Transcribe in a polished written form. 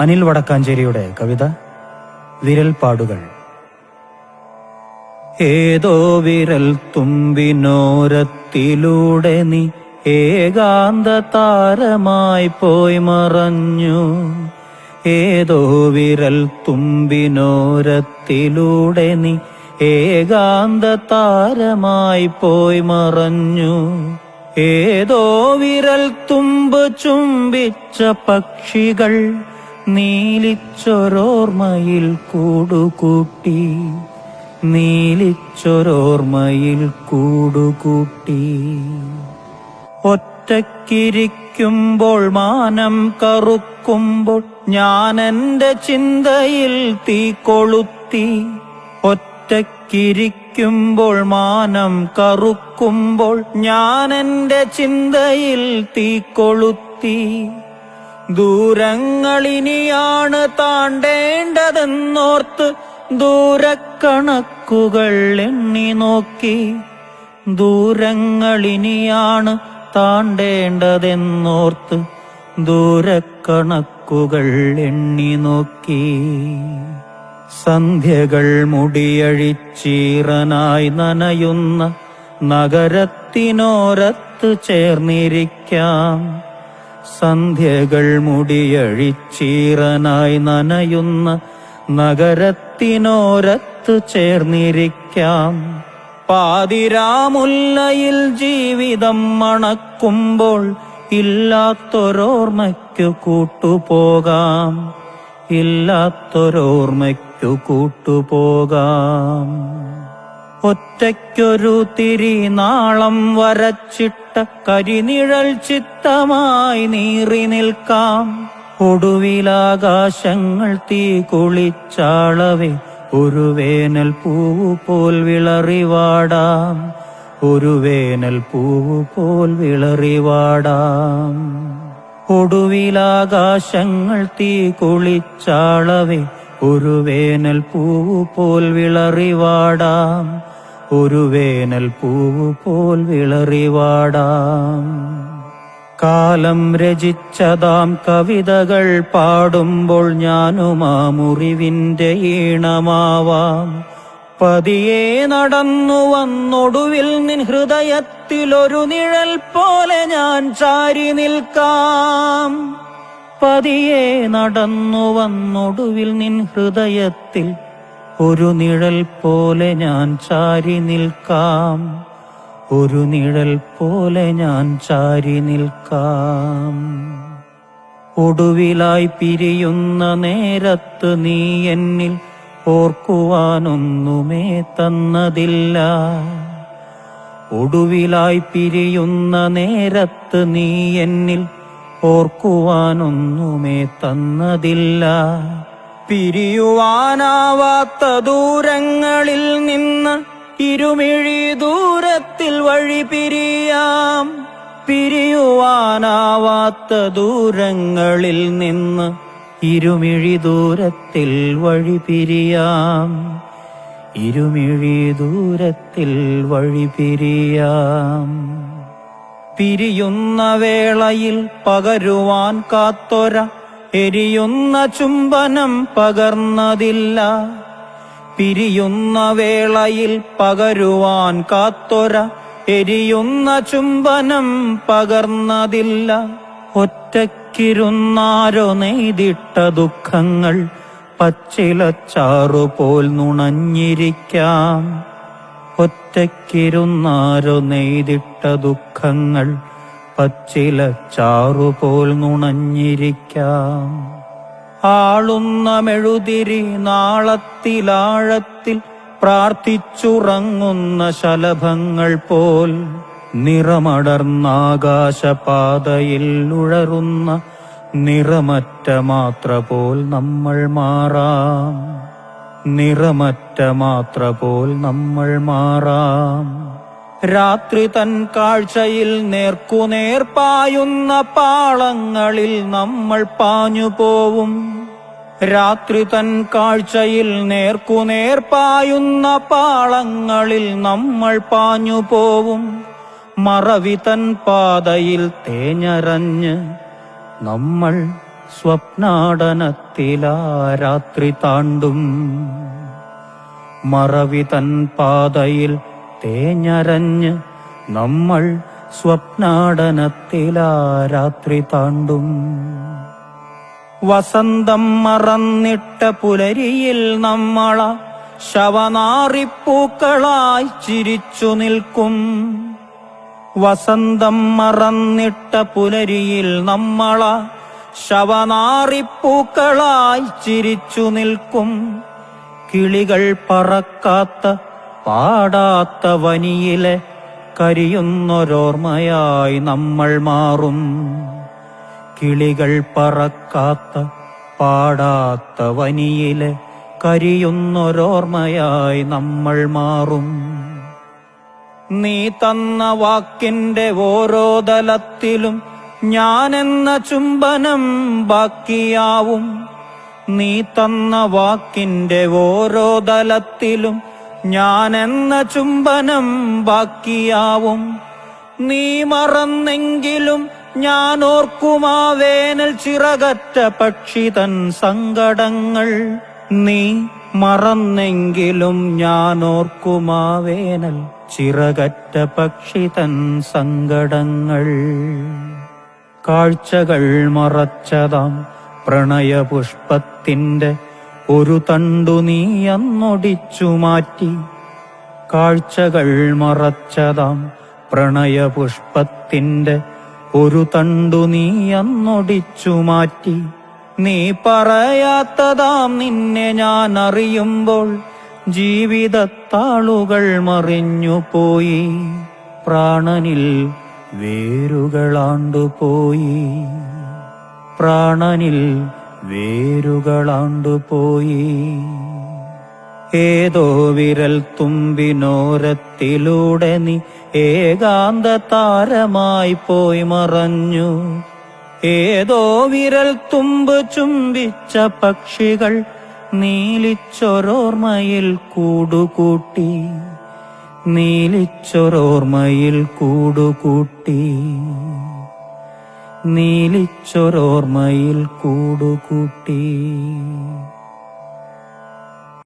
അനിൽ വടക്കാഞ്ചേരിയുടെ കവിത വിരൽപ്പാടുകൾ. ഏതോ വിരൽ തുമ്പിനോരത്തിലൂടെ നീ ഏകാന്ത താരമായി പോയി മറഞ്ഞു. ഏതോ വിരൽ തുമ്പിനോരത്തിലൂടെ നീ ഏകാന്ത താരമായി പോയി മറഞ്ഞു. ഏതോ വിരൽ തുമ്പ് ചുംബിച്ച പക്ഷികൾ നീലിച്ചൊരോർമ്മയിൽ കൂടുകൂട്ടി. നീലിച്ചൊരോർമ്മയിൽ കൂടുകൂട്ടി. ഒറ്റയ്ക്കിരിക്കുമ്പോൾ മാനം കറുക്കുമ്പോൾ ഞാൻ എൻ്റെ ചിന്തയിൽ തീ കൊളുത്തി. ഒറ്റയ്ക്കിരിക്കുമ്പോൾ മാനം കറുക്കുമ്പോൾ ഞാൻ എൻ്റെ ചിന്തയിൽ തീ കൊളുത്തി. ദൂരങ്ങളിനിയാണ് താണ്ടേണ്ടതെന്നോർത്ത് ദൂരക്കണക്കുകൾ എണ്ണി നോക്കി. ദൂരങ്ങളിനിയാണ് താണ്ടേണ്ടതെന്നോർത്ത് ദൂരക്കണക്കുകൾ എണ്ണി നോക്കി. സന്ധ്യകൾ മുടിയഴിച്ചീറനായി നനയുന്ന നഗരത്തിനോരത്ത് ചേർന്നിരിക്കാം. സന്ധ്യകൾ മുടിയഴിച്ചീറനായി നനയുന്ന നഗരത്തിനോരത്ത് ചേർന്നിരിക്കാം. പാതിരാമുല്ലയിൽ ജീവിതം മണക്കുമ്പോൾ ഇല്ലാത്തൊരോർമ്മയ്ക്കു കൂട്ടുപോകാം. ഇല്ലാത്തൊരോർമ്മയ്ക്കു കൂട്ടുപോകാം. ഒറ്റയ്ക്കൊരു തിരി നാളം വരച്ചിട്ട കരിനിഴൽ ചിത്തമായി നീറി നിൽക്കാം. ഒടുവിലാകാശങ്ങൾ തീ കുളിച്ചാളവേ ഒരു വേനൽ പൂവ് പോൽ വിളറിവാടാം. ഒരു വേനൽ പൂവ് പോൽ വിളറിവാടാം. ഒടുവിലാകാശങ്ങൾ തീ കുളിച്ചാളവേ ഒരു വേനൽ പൂവ് പോൽ വിളറിവാടാം. ഒരു വേനൽ പൂവ് പോൽ വിളറിവാടാം. കാലം രചിച്ചതാം കവിതകൾ പാടുമ്പോൾ ഞാനുമാ മുറിവിന്റെ ഈണമാവാം. പതിയെ നടന്നു വന്നൊടുവിൽ നിൻ ഹൃദയത്തിലൊരു നിഴൽ പോലെ ഞാൻ ചാരി നിൽക്കാം. പതിയെ നടന്നു വന്നൊടുവിൽ നിൻ ഹൃദയത്തിൽ ഒരു നിഴൽ പോലെ ഞാൻ ചാരി നിൽക്കാം. ഒരു നിഴൽ പോലെ ഞാൻ ചാരി നിൽക്കാം. ഒടുവിലായി പിരിയുന്ന നേരത്ത് നീ എന്നിൽ ഓർക്കുവാനൊന്നുമേ തന്നതില്ല. ഒടുവിലായി പിരിയുന്ന നേരത്ത് നീ എന്നിൽ ഓർക്കുവാനൊന്നുമേ തന്നതില്ല. പിരിയുവാനാവാത്ത ദൂരങ്ങളിൽ നിന്ന് ഇരുമിഴി ദൂരത്തിൽ വഴി പിരിയാം. പിരിയുവാനാവാത്ത ദൂരങ്ങളിൽ നിന്ന് ഇരുമിഴി ദൂരത്തിൽ വഴി പിരിയാം. ഇരുമിഴി ദൂരത്തിൽ വഴി പിരിയാം. പിരിയുന്ന വേളയിൽ പകരുവാൻ കാത്തൊര എരിയുന്ന ചുംബനം പകർന്നതില്ല. പിരിയുന്ന വേളയിൽ പകരുവാൻ കാത്തൊര എരിയുന്ന ചുംബനം പകർന്നതില്ല. ഒറ്റയ്ക്കിരുന്നാരോ നെയ്തിട്ട ദുഃഖങ്ങൾ പച്ചിലച്ചാറുപോൽ നുണഞ്ഞിരിക്കാം. ഒറ്റയ്ക്കിരുന്നാരോ നെയ്തിട്ട ദുഃഖങ്ങൾ പച്ചിലച്ചാറുപോൽ നുണഞ്ഞിരിക്കാം. ആളുന്ന മെഴുതിരി നാളത്തിലാഴത്തിൽ പ്രാർത്ഥിച്ചുറങ്ങുന്ന ശലഭങ്ങൾ പോൽ നിറമടർന്നാകാശപാതയിൽ ഉഴറുന്ന നിറമറ്റ മാത്ര പോൽ നമ്മൾ മാറാം. നിറമറ്റ മാത്ര പോൽ നമ്മൾ മാറാം. രാത്രി തൻ കാഴ്ചയിൽ നേർക്കുനേർ പായുന്ന പാളങ്ങളിൽ നമ്മൾ പാഞ്ഞുപോവും. രാത്രി തൻ കാഴ്ചയിൽ നേർക്കുനേർ പായുന്ന പാളങ്ങളിൽ നമ്മൾ പാഞ്ഞുപോവും. മറവി തൻ പാതയിൽ തേഞ്ഞരഞ്ഞ് നമ്മൾ സ്വപ്നാടനത്തിലാ രാത്രി താണ്ടും. മറവിതൻ പാതയിൽ തേഞ്ഞരഞ്ഞ് നമ്മൾ സ്വപ്നാടനത്തിലാ രാത്രി താണ്ടും. വസന്തം മറന്നിട്ട പുലരിയിൽ നമ്മള ശവനാറിപ്പൂക്കളായി ചിരിച്ചു നിൽക്കും. വസന്തം മറന്നിട്ട പുലരിയിൽ നമ്മള ശവനാറിപ്പൂക്കളായി ചിരിച്ചു നിൽക്കും. കിളികൾ പറക്കാത്ത പാടാത്ത വനിയിലെ കരിയുന്നൊരോർമ്മയായി നമ്മൾ മാറും. കിളികൾ പറക്കാത്ത പാടാത്ത വനിയിലെ കരിയുന്നൊരോർമ്മയായി നമ്മൾ മാറും. നീ തന്ന വാക്കിന്റെ ഓരോ തലത്തിലും ഞാനെന്ന ചുംബനം ബാക്കിയാവും. നീ തന്ന വാക്കിന്റെ ഓരോ തലത്തിലും ഞാനെന്ന ചുംബനം ബാക്കിയാവും. നീ മറന്നെങ്കിലും ഞാൻ ഓർക്കുമാ വേനൽ ചിറകറ്റ പക്ഷി തൻ സങ്കടങ്ങൾ. നീ മറന്നെങ്കിലും ഞാൻ ഓർക്കുമാ വേനൽ ചിറകറ്റ പക്ഷി തൻ സങ്കടങ്ങൾ. കാഴ്ചകൾ മറച്ചതാം പ്രണയപുഷ്പത്തിന്റെ ഒരു തണ്ടു നീ അന്നൊടിച്ചു മാറ്റി. കാഴ്ചകൾ മറച്ചതാം പ്രണയപുഷ്പത്തിന്റെ ഒരു തണ്ടു നീ അന്നൊടിച്ചു മാറ്റി. നീ പറയാത്തതാം നിന്നെ ഞാൻ അറിയുമ്പോൾ ജീവിതത്താളുകൾ മറിഞ്ഞുപോയി. പ്രാണനിൽ വേരുകളാണ്ടുപോയി. പ്രാണനിൽ വേരുകളാണ്ടുപോയി. ഏതോ വിരൽ തുമ്പിനോരത്തിലൂടെ നീ ഏകാന്ത താരമായി പോയി മറഞ്ഞു. ഏതോ വിരൽ തുമ്പ് ചുംബിച്ച പക്ഷികൾ നീലിച്ചൊരോർമ്മയിൽ കൂടുകൂട്ടി. നീലിച്ചൊരോർമ്മയിൽ കൂടുകൂട്ടി. നീലിച്ചൊരോർമ്മയിൽ കൂടുകൂട്ടി.